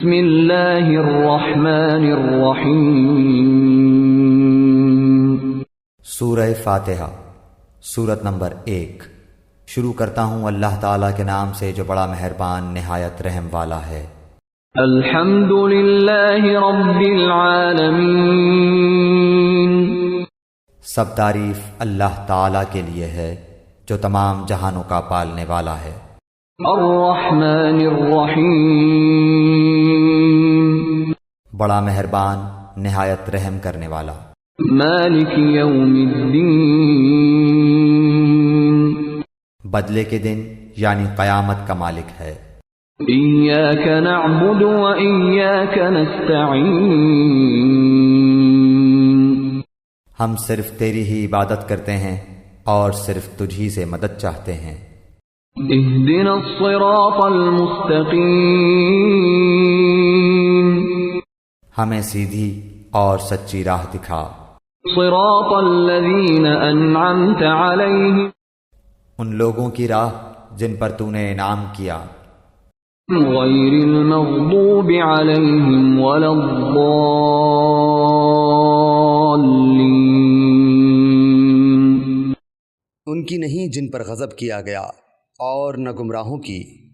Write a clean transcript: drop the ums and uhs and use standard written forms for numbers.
بسم اللہ الرحمن الرحیم۔ سورہ فاتحہ، سورت نمبر 1۔ شروع کرتا ہوں اللہ تعالیٰ کے نام سے جو بڑا مہربان نہایت رحم والا ہے۔ الحمد للہ رب العالمین۔ سب تعریف اللہ تعالیٰ کے لیے ہے جو تمام جہانوں کا پالنے والا ہے۔ الرحمن الرحیم۔ بڑا مہربان نہایت رحم کرنے والا۔ مالک یوم الدین۔ بدلے کے دن یعنی قیامت کا مالک ہے۔ ایاک نعبد و ایاک نستعین۔ ہم صرف تیری ہی عبادت کرتے ہیں اور صرف تجھی سے مدد چاہتے ہیں۔ اہدنا الصراط المستقیم۔ ہمیں سیدھی اور سچی راہ دکھا۔ صراط الذین انعمت علیہم۔ ان لوگوں کی راہ جن پر تو نے انعام کیا۔ غیر المغضوب علیہم ولا الضالین۔ ان کی نہیں جن پر غضب کیا گیا اور نہ گمراہوں کی۔